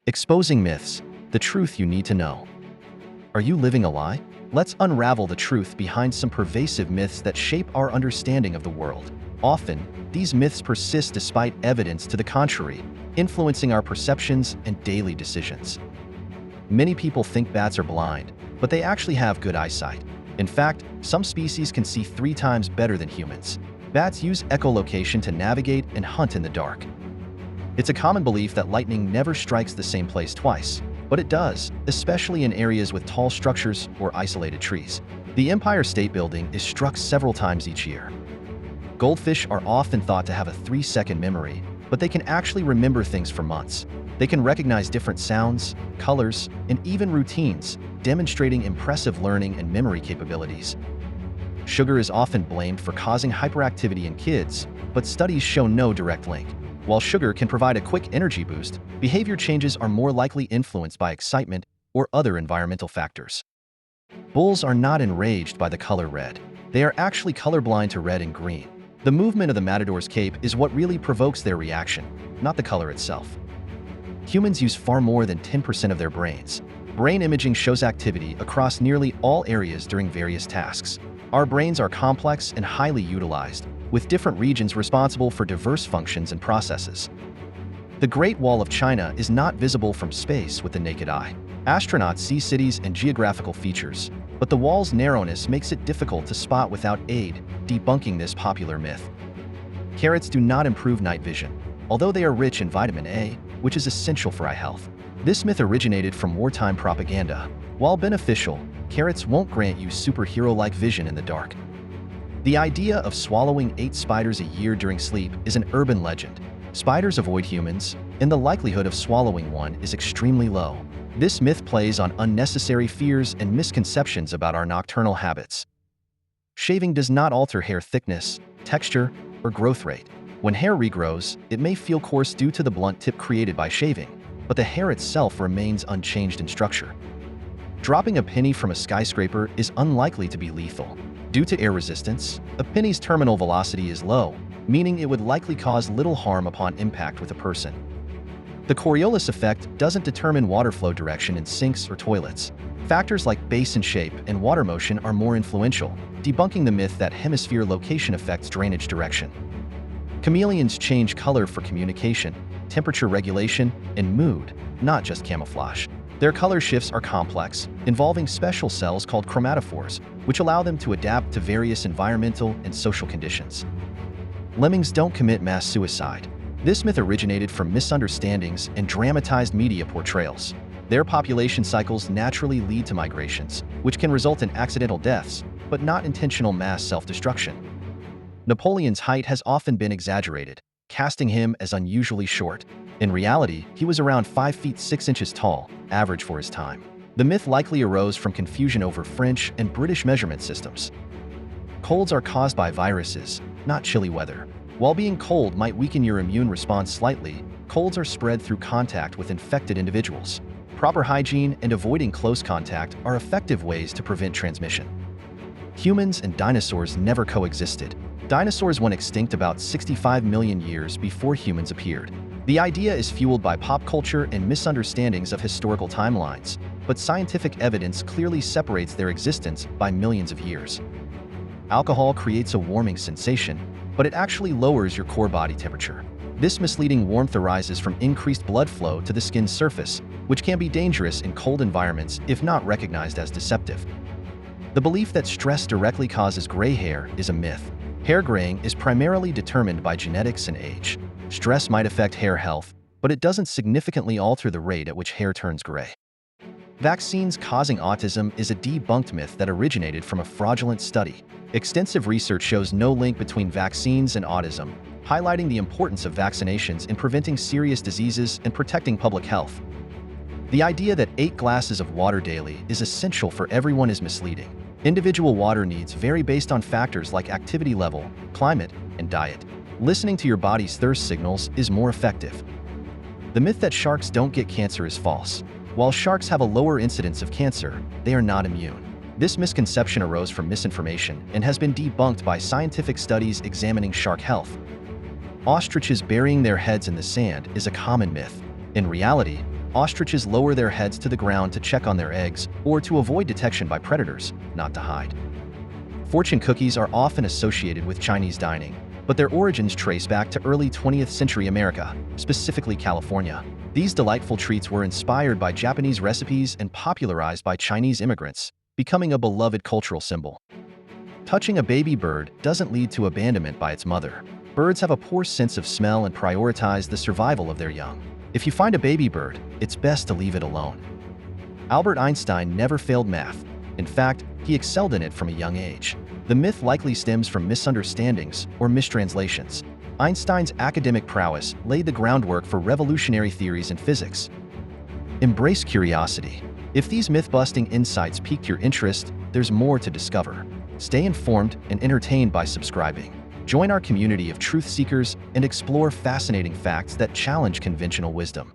Exposing myths, the truth you need to know. Are you living a lie? Let's unravel the truth behind some pervasive myths that shape our understanding of the world. Often, these myths persist despite evidence to the contrary, influencing our perceptions and daily decisions. Many people think bats are blind, but they actually have good eyesight. In fact, some species can see 3 times better than humans. Bats use echolocation to navigate and hunt in the dark. It's a common belief that lightning never strikes the same place twice, but it does, especially in areas with tall structures or isolated trees. The Empire State Building is struck several times each year. Goldfish are often thought to have a 3-second memory, but they can actually remember things for months. They can recognize different sounds, colors, and even routines, demonstrating impressive learning and memory capabilities. Sugar is often blamed for causing hyperactivity in kids, but studies show no direct link. While sugar can provide a quick energy boost, behavior changes are more likely influenced by excitement or other environmental factors. Bulls are not enraged by the color red. They are actually colorblind to red and green. The movement of the matador's cape is what really provokes their reaction, not the color itself. Humans use far more than 10% of their brains. Brain imaging shows activity across nearly all areas during various tasks. Our brains are complex and highly utilized, with different regions responsible for diverse functions and processes. The Great Wall of China is not visible from space with the naked eye. Astronauts see cities and geographical features, but the wall's narrowness makes it difficult to spot without aid, debunking this popular myth. Carrots do not improve night vision, although they are rich in vitamin A, which is essential for eye health. This myth originated from wartime propaganda. While beneficial, carrots won't grant you superhero-like vision in the dark. The idea of swallowing 8 spiders a year during sleep is an urban legend. Spiders avoid humans, and the likelihood of swallowing one is extremely low. This myth plays on unnecessary fears and misconceptions about our nocturnal habits. Shaving does not alter hair thickness, texture, or growth rate. When hair regrows, it may feel coarse due to the blunt tip created by shaving, but the hair itself remains unchanged in structure. Dropping a penny from a skyscraper is unlikely to be lethal. Due to air resistance, a penny's terminal velocity is low, meaning it would likely cause little harm upon impact with a person. The Coriolis effect doesn't determine water flow direction in sinks or toilets. Factors like basin shape and water motion are more influential, debunking the myth that hemisphere location affects drainage direction. Chameleons change color for communication, temperature regulation, and mood, not just camouflage. Their color shifts are complex, involving special cells called chromatophores, which allow them to adapt to various environmental and social conditions. Lemmings don't commit mass suicide. This myth originated from misunderstandings and dramatized media portrayals. Their population cycles naturally lead to migrations, which can result in accidental deaths, but not intentional mass self-destruction. Napoleon's height has often been exaggerated, casting him as unusually short. In reality, he was around 5 feet 6 inches tall, average for his time. The myth likely arose from confusion over French and British measurement systems. Colds are caused by viruses, not chilly weather. While being cold might weaken your immune response slightly, colds are spread through contact with infected individuals. Proper hygiene and avoiding close contact are effective ways to prevent transmission. Humans and dinosaurs never coexisted. Dinosaurs went extinct about 65 million years before humans appeared. The idea is fueled by pop culture and misunderstandings of historical timelines, but scientific evidence clearly separates their existence by millions of years. Alcohol creates a warming sensation, but it actually lowers your core body temperature. This misleading warmth arises from increased blood flow to the skin's surface, which can be dangerous in cold environments if not recognized as deceptive. The belief that stress directly causes gray hair is a myth. Hair graying is primarily determined by genetics and age. Stress might affect hair health, but it doesn't significantly alter the rate at which hair turns gray. Vaccines causing autism is a debunked myth that originated from a fraudulent study. Extensive research shows no link between vaccines and autism, highlighting the importance of vaccinations in preventing serious diseases and protecting public health. The idea that 8 glasses of water daily is essential for everyone is misleading. Individual water needs vary based on factors like activity level, climate, and diet. Listening to your body's thirst signals is more effective. The myth that sharks don't get cancer is false. While sharks have a lower incidence of cancer, they are not immune. This misconception arose from misinformation and has been debunked by scientific studies examining shark health. Ostriches burying their heads in the sand is a common myth. In reality, Ostriches lower their heads to the ground to check on their eggs or to avoid detection by predators, not to hide. Fortune cookies are often associated with Chinese dining, but their origins trace back to early 20th century America, specifically California. These delightful treats were inspired by Japanese recipes and popularized by Chinese immigrants, becoming a beloved cultural symbol. Touching a baby bird doesn't lead to abandonment by its mother. Birds have a poor sense of smell and prioritize the survival of their young. If you find a baby bird, it's best to leave it alone. Albert Einstein never failed math. In fact, he excelled in it from a young age. The myth likely stems from misunderstandings or mistranslations. Einstein's academic prowess laid the groundwork for revolutionary theories in physics. Embrace curiosity. If these myth-busting insights piqued your interest, there's more to discover. Stay informed and entertained by subscribing. Join our community of truth seekers and explore fascinating facts that challenge conventional wisdom.